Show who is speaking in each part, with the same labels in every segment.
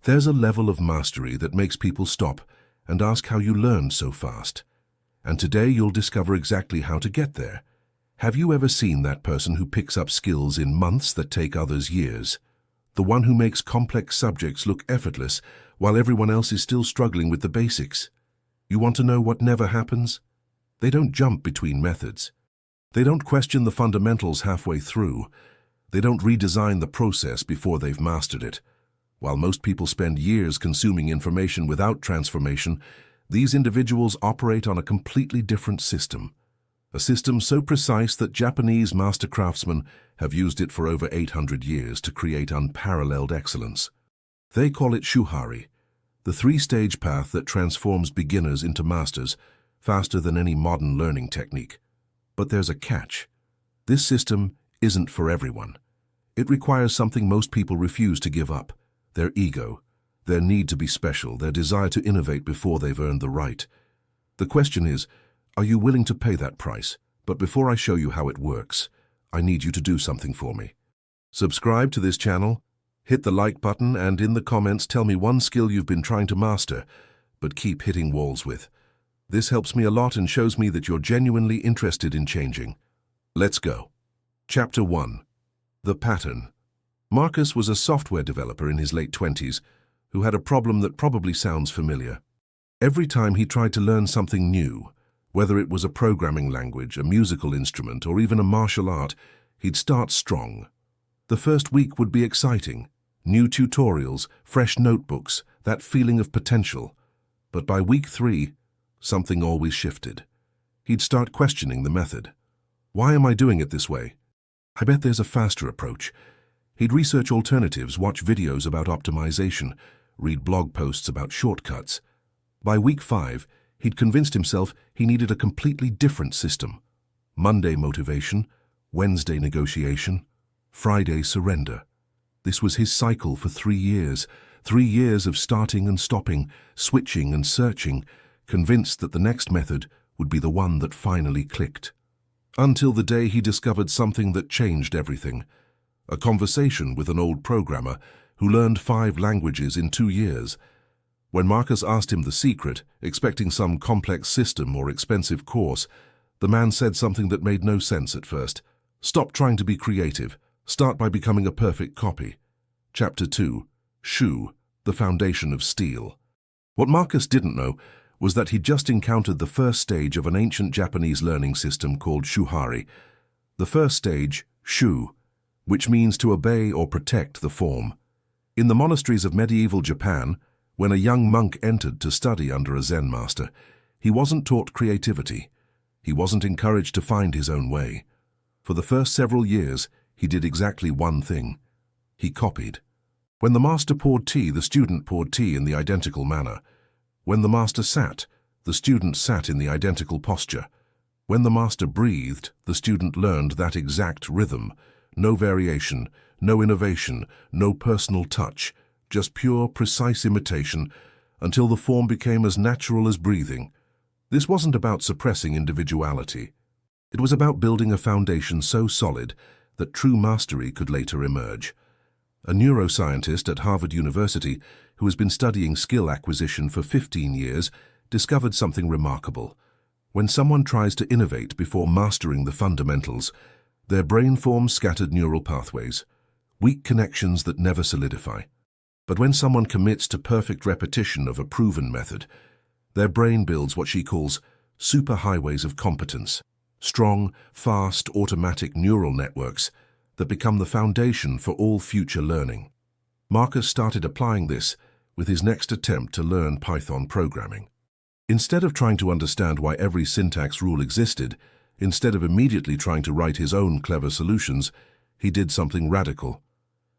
Speaker 1: There's a level of mastery that makes people stop and ask how you learned so fast. And today you'll discover exactly how to get there. Have you ever seen that person who picks up skills in months that take others years? The one who makes complex subjects look effortless while everyone else is still struggling with the basics. You want to know what never happens? They don't jump between methods. They don't question the fundamentals halfway through. They don't redesign the process before they've mastered it. While most people spend years consuming information without transformation, these individuals operate on a completely different system. A system so precise that Japanese master craftsmen have used it for over 800 years to create unparalleled excellence. They call it Shuhari, the three-stage path that transforms beginners into masters faster than any modern learning technique. But there's a catch. This system isn't for everyone. It requires something most people refuse to give up: their ego, their need to be special, their desire to innovate before they've earned the right. The question is, are you willing to pay that price? But before I show you how it works, I need you to do something for me. Subscribe to this channel, hit the like button, and in the comments tell me one skill you've been trying to master, but keep hitting walls with. This helps me a lot and shows me that you're genuinely interested in changing. Let's go. Chapter 1. The Pattern. Marcus was a software developer in his late 20s who had a problem that probably sounds familiar. Every time he tried to learn something new, whether it was a programming language, a musical instrument, or even a martial art, he'd start strong. The first week would be exciting. New tutorials, fresh notebooks, that feeling of potential. But by week 3, something always shifted. He'd start questioning the method. Why am I doing it this way? I bet there's a faster approach. He'd research alternatives, watch videos about optimization, read blog posts about shortcuts. By week 5, he'd convinced himself he needed a completely different system. Monday motivation, Wednesday negotiation, Friday surrender. This was his cycle for 3 years. 3 years of starting and stopping, switching and searching, convinced that the next method would be the one that finally clicked. Until the day he discovered something that changed everything. A conversation with an old programmer who learned 5 languages in 2 years. When Marcus asked him the secret, expecting some complex system or expensive course, the man said something that made no sense at first. Stop trying to be creative. Start by becoming a perfect copy. Chapter 2. Shu, the foundation of steel. What Marcus didn't know was that he'd just encountered the first stage of an ancient Japanese learning system called Shuhari. The first stage, Shu, which means to obey or protect the form. In the monasteries of medieval Japan, when a young monk entered to study under a Zen master, he wasn't taught creativity. He wasn't encouraged to find his own way. For the first several years, he did exactly one thing. He copied. When the master poured tea, the student poured tea in the identical manner. When the master sat, the student sat in the identical posture. When the master breathed, the student learned that exact rhythm. No variation, no innovation, no personal touch, just pure, precise imitation, until the form became as natural as breathing. This wasn't about suppressing individuality. It was about building a foundation so solid that true mastery could later emerge. A neuroscientist at Harvard University, who has been studying skill acquisition for 15 years, discovered something remarkable. When someone tries to innovate before mastering the fundamentals, their brain forms scattered neural pathways, weak connections that never solidify. But when someone commits to perfect repetition of a proven method, their brain builds what she calls superhighways of competence, strong, fast, automatic neural networks that become the foundation for all future learning. Marcus started applying this with his next attempt to learn Python programming. Instead of trying to understand why every syntax rule existed, instead of immediately trying to write his own clever solutions, he did something radical.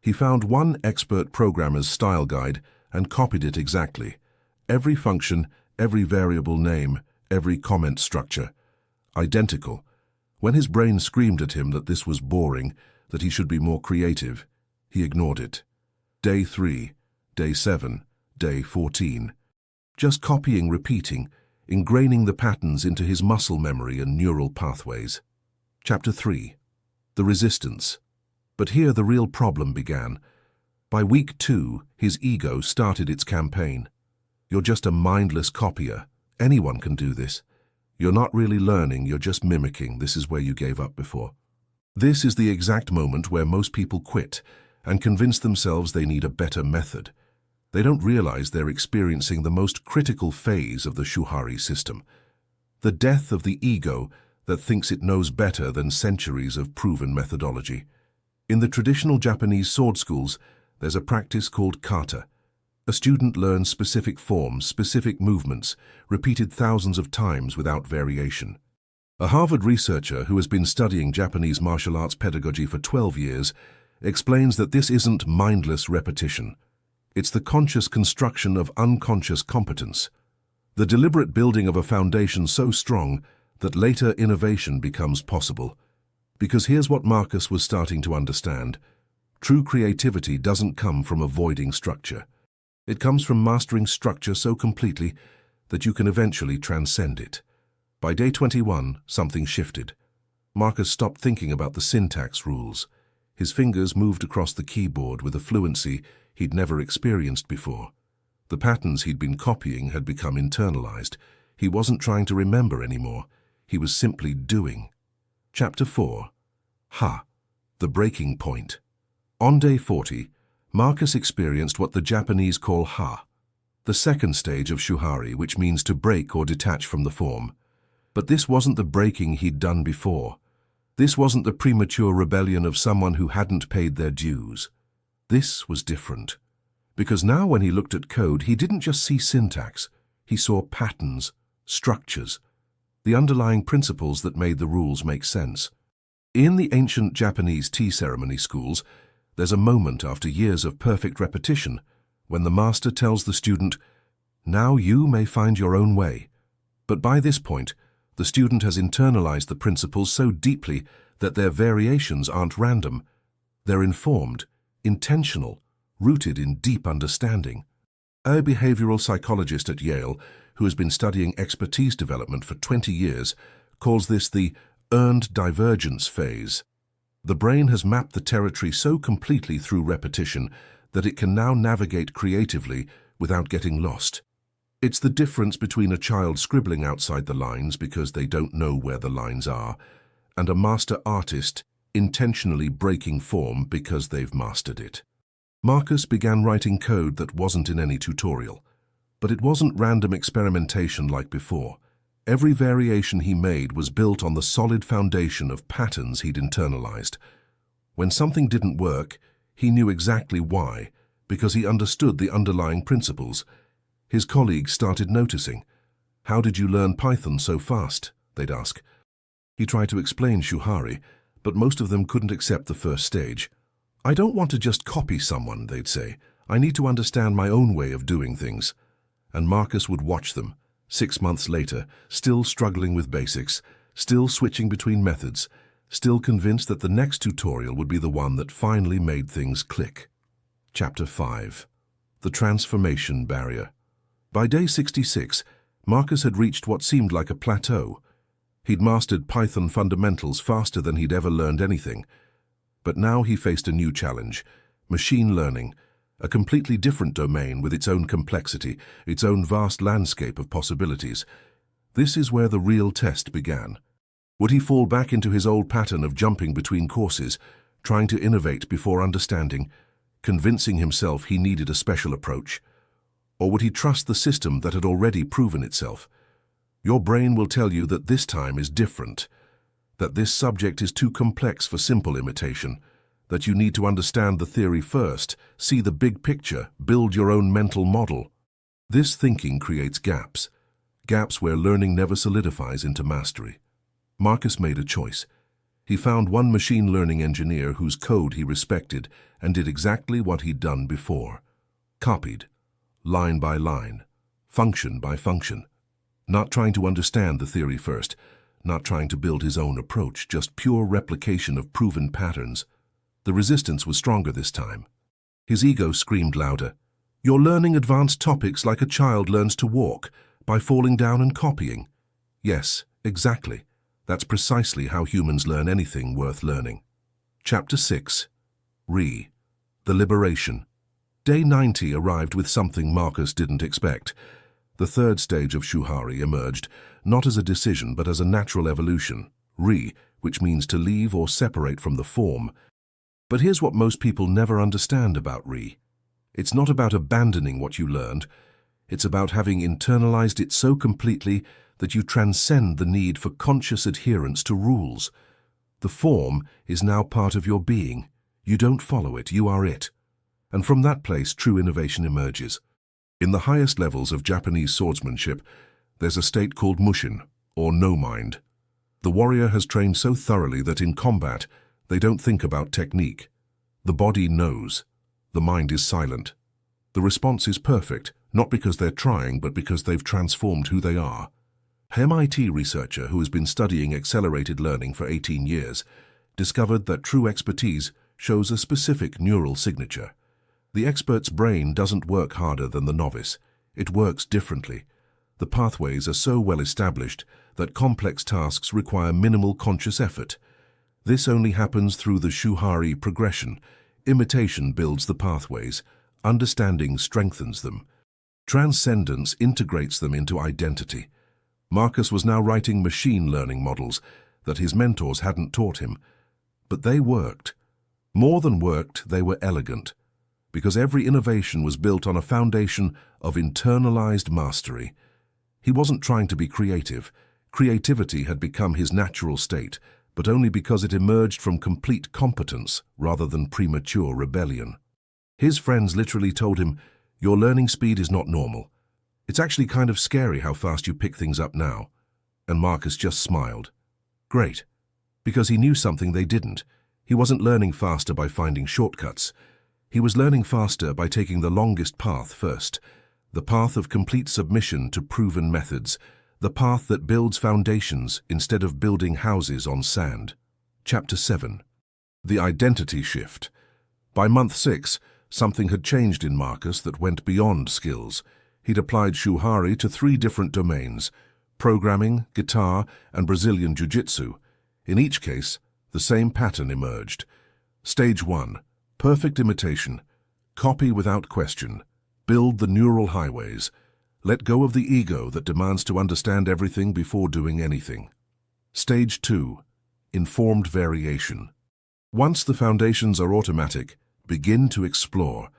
Speaker 1: He found one expert programmer's style guide and copied it exactly. Every function, every variable name, every comment structure. Identical. When his brain screamed at him that this was boring, that he should be more creative, he ignored it. Day 3, Day 7, Day 14. Just copying, repeating, ingraining the patterns into his muscle memory and neural pathways. Chapter 3. The Resistance. But here the real problem began. By week 2, his ego started its campaign. You're just a mindless copier. Anyone can do this. You're not really learning, you're just mimicking. This is where you gave up before. This is the exact moment where most people quit and convince themselves they need a better method. They don't realize they're experiencing the most critical phase of the Shuhari system. The death of the ego that thinks it knows better than centuries of proven methodology. In the traditional Japanese sword schools, there's a practice called kata. A student learns specific forms, specific movements, repeated thousands of times without variation. A Harvard researcher who has been studying Japanese martial arts pedagogy for 12 years explains that this isn't mindless repetition. It's the conscious construction of unconscious competence. The deliberate building of a foundation so strong that later innovation becomes possible. Because here's what Marcus was starting to understand. True creativity doesn't come from avoiding structure. It comes from mastering structure so completely that you can eventually transcend it. By day 21, something shifted. Marcus stopped thinking about the syntax rules. His fingers moved across the keyboard with a fluency he'd never experienced before. The patterns he'd been copying had become internalized. He wasn't trying to remember anymore. He was simply doing. Chapter 4. Ha! The breaking point. On day 40, Marcus experienced what the Japanese call ha, the second stage of Shuhari, which means to break or detach from the form. But this wasn't the breaking he'd done before. This wasn't the premature rebellion of someone who hadn't paid their dues. This was different. Because now when he looked at code, he didn't just see syntax. He saw patterns, structures, the underlying principles that made the rules make sense. In the ancient Japanese tea ceremony schools, there's a moment after years of perfect repetition when the master tells the student, "Now you may find your own way." But by this point, the student has internalized the principles so deeply that their variations aren't random. They're informed, intentional, rooted in deep understanding. A behavioral psychologist at Yale, who has been studying expertise development for 20 years, calls this the earned divergence phase. The brain has mapped the territory so completely through repetition that it can now navigate creatively without getting lost. It's the difference between a child scribbling outside the lines because they don't know where the lines are, and a master artist intentionally breaking form because they've mastered it. Marcus began writing code that wasn't in any tutorial, but it wasn't random experimentation like before. Every variation he made was built on the solid foundation of patterns he'd internalized. When something didn't work, he knew exactly why, because he understood the underlying principles. His colleagues started noticing. "How did you learn Python so fast?" they'd ask. He tried to explain Shuhari, but most of them couldn't accept the first stage. "I don't want to just copy someone," they'd say. "I need to understand my own way of doing things." And Marcus would watch them. 6 months later, still struggling with basics, still switching between methods, still convinced that the next tutorial would be the one that finally made things click. Chapter 5. The Transformation Barrier. By day 66, Marcus had reached what seemed like a plateau. He'd mastered Python fundamentals faster than he'd ever learned anything. But now he faced a new challenge: machine learning. A completely different domain with its own complexity, its own vast landscape of possibilities. This is where the real test began. Would he fall back into his old pattern of jumping between courses, trying to innovate before understanding, convincing himself he needed a special approach? Or would he trust the system that had already proven itself? Your brain will tell you that this time is different, that this subject is too complex for simple imitation, that you need to understand the theory first, see the big picture, build your own mental model. This thinking creates gaps where learning never solidifies into mastery. Marcus made a choice. He found one machine learning engineer whose code he respected and did exactly what he'd done before. Copied, line by line, function by function. Not trying to understand the theory first, not trying to build his own approach, just pure replication of proven patterns. The resistance was stronger this time. His ego screamed louder. "You're learning advanced topics like a child learns to walk, by falling down and copying." Yes, exactly. That's precisely how humans learn anything worth learning. Chapter 6. The Liberation. Day 90 arrived with something Marcus didn't expect. The third stage of Shuhari emerged, not as a decision but as a natural evolution, which means to leave or separate from the form. But here's what most people never understand about It's not about abandoning what you learned. It's about having internalized it so completely that you transcend the need for conscious adherence to rules. The form is now part of your being. You don't follow it, you are it. And from that place, true innovation emerges. In the highest levels of Japanese swordsmanship, there's a state called mushin, or no mind. The warrior has trained so thoroughly that in combat, they don't think about technique. The body knows. The mind is silent. The response is perfect, not because they're trying, but because they've transformed who they are. An MIT researcher who has been studying accelerated learning for 18 years discovered that true expertise shows a specific neural signature. The expert's brain doesn't work harder than the novice. It works differently. The pathways are so well established that complex tasks require minimal conscious effort. This only happens through the Shuhari progression. Imitation builds the pathways. Understanding strengthens them. Transcendence integrates them into identity. Marcus was now writing machine learning models that his mentors hadn't taught him. But they worked. More than worked, they were elegant. Because every innovation was built on a foundation of internalized mastery. He wasn't trying to be creative. Creativity had become his natural state, but only because it emerged from complete competence rather than premature rebellion. His friends literally told him, "Your learning speed is not normal. It's actually kind of scary how fast you pick things up now." And Marcus just smiled. Great. Because he knew something they didn't. He wasn't learning faster by finding shortcuts. He was learning faster by taking the longest path first, the path of complete submission to proven methods, the path that builds foundations instead of building houses on sand. Chapter 7. The Identity Shift. By month 6, something had changed in Marcus that went beyond skills. He'd applied Shuhari to 3 different domains: programming, guitar, and Brazilian jiu-jitsu. In each case, the same pattern emerged. Stage 1. Perfect imitation. Copy without question. Build the neural highways. Let go of the ego that demands to understand everything before doing anything. Stage 2. Informed variation. Once the foundations are automatic, begin to explore.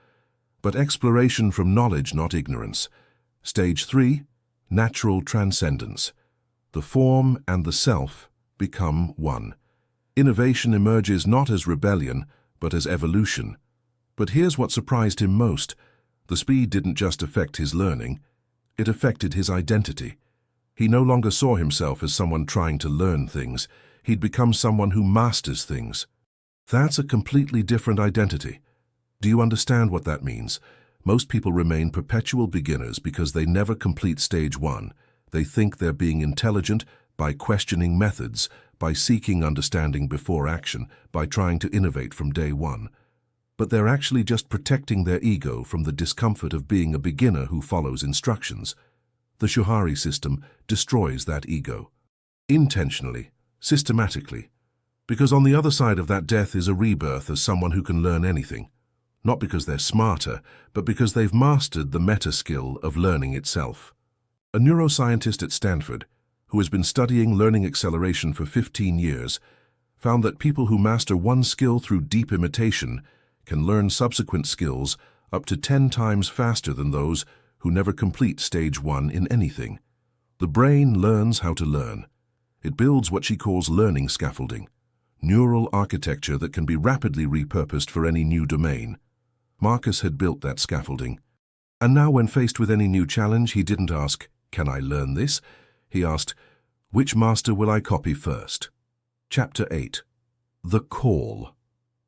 Speaker 1: But exploration from knowledge, not ignorance. Stage 3. Natural transcendence. The form and the self become one. Innovation emerges not as rebellion, but as evolution. But here's what surprised him most. The speed didn't just affect his learning, it affected his identity. He no longer saw himself as someone trying to learn things. He'd become someone who masters things. That's a completely different identity. Do you understand what that means? Most people remain perpetual beginners because they never complete stage 1. They think they're being intelligent by questioning methods, by seeking understanding before action, by trying to innovate from day 1. But they're actually just protecting their ego from the discomfort of being a beginner who follows instructions. The Shuhari system destroys that ego. Intentionally, systematically. Because on the other side of that death is a rebirth as someone who can learn anything. Not because they're smarter, but because they've mastered the meta-skill of learning itself. A neuroscientist at Stanford, who has been studying learning acceleration for 15 years, found that people who master one skill through deep imitation can learn subsequent skills up to 10 times faster than those who never complete stage 1 in anything. The brain learns how to learn. It builds what she calls learning scaffolding, neural architecture that can be rapidly repurposed for any new domain. Marcus had built that scaffolding. And now when faced with any new challenge, he didn't ask, "Can I learn this?" He asked, "Which master will I copy first?" Chapter 8. The Call.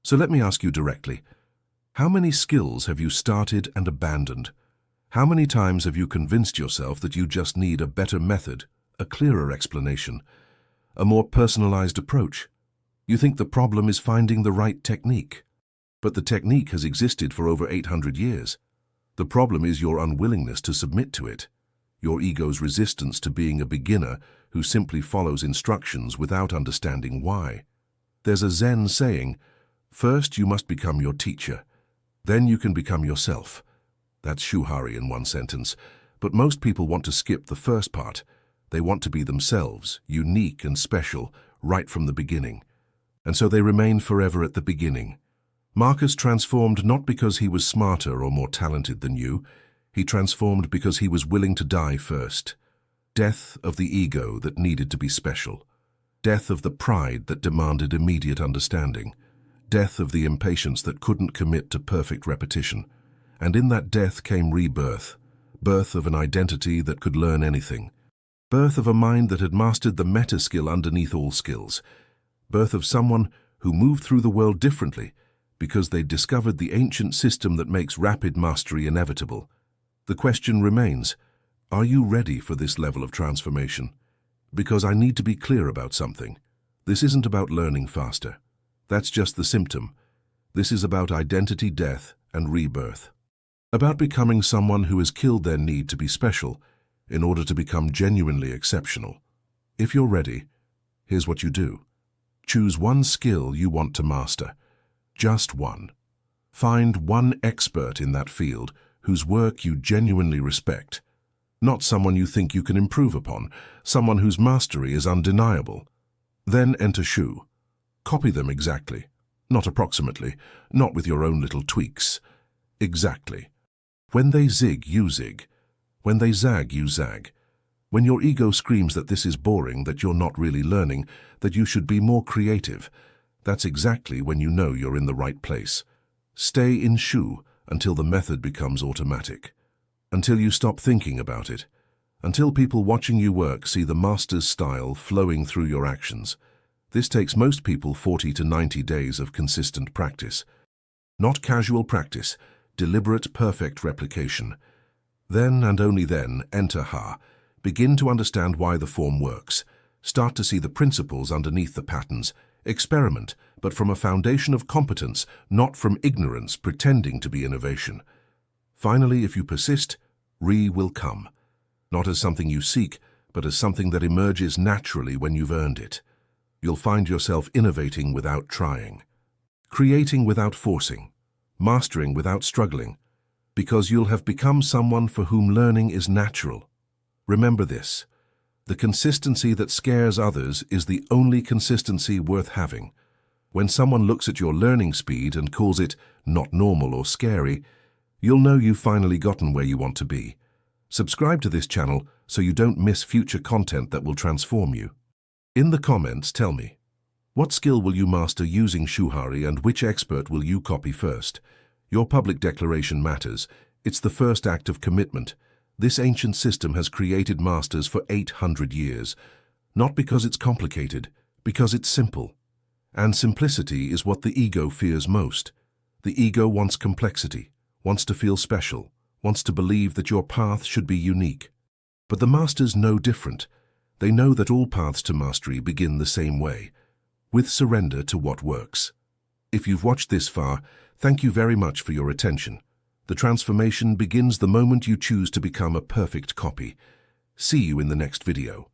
Speaker 1: So let me ask you directly, how many skills have you started and abandoned? How many times have you convinced yourself that you just need a better method, a clearer explanation, a more personalized approach? You think the problem is finding the right technique. But the technique has existed for over 800 years. The problem is your unwillingness to submit to it, your ego's resistance to being a beginner who simply follows instructions without understanding why. There's a Zen saying, first you must become your teacher, Then you can become yourself. That's Shuhari in one sentence. But most people want to skip the first part. They want to be themselves, unique and special, right from the beginning. And so they remain forever at the beginning. Marcus transformed not because he was smarter or more talented than you. He transformed because he was willing to die first. Death of the ego that needed to be special. Death of the pride that demanded immediate understanding. Death of the impatience that couldn't commit to perfect repetition. And in that death came rebirth. Birth of an identity that could learn anything. Birth of a mind that had mastered the meta skill underneath all skills. Birth of someone who moved through the world differently because they'd discovered the ancient system that makes rapid mastery inevitable. The question remains, are you ready for this level of transformation? Because I need to be clear about something. This isn't about learning faster. That's just the symptom. This is about identity death and rebirth. About becoming someone who has killed their need to be special in order to become genuinely exceptional. If you're ready, here's what you do. Choose one skill you want to master. Just one. Find one expert in that field whose work you genuinely respect. Not someone you think you can improve upon, someone whose mastery is undeniable. Then enter Shu. Copy them exactly. Not approximately, not with your own little tweaks. Exactly. When they zig, you zig. When they zag, you zag. When your ego screams that this is boring, that you're not really learning, that you should be more creative, that's exactly when you know you're in the right place. Stay in Shu until the method becomes automatic. Until you stop thinking about it. Until people watching you work see the master's style flowing through your actions. This takes most people 40 to 90 days of consistent practice. Not casual practice, deliberate, perfect replication. Then and only then, enter Ha. Begin to understand why the form works. Start to see the principles underneath the patterns. Experiment, but from a foundation of competence, not from ignorance pretending to be innovation. Finally, if you persist, Re will come. Not as something you seek, but as something that emerges naturally when you've earned it. You'll find yourself innovating without trying. Creating without forcing. Mastering without struggling. Because you'll have become someone for whom learning is natural. Remember this. The consistency that scares others is the only consistency worth having. When someone looks at your learning speed and calls it not normal or scary, you'll know you've finally gotten where you want to be. Subscribe to this channel so you don't miss future content that will transform you. In the comments, tell me, what skill will you master using Shuhari and which expert will you copy first? Your public declaration matters. It's the first act of commitment. This ancient system has created masters for 800 years. Not because it's complicated, because it's simple. And simplicity is what the ego fears most. The ego wants complexity, wants to feel special, wants to believe that your path should be unique. But the masters know different. They know that all paths to mastery begin the same way, with surrender to what works. If you've watched this far, thank you very much for your attention. The transformation begins the moment you choose to become a perfect copy. See you in the next video.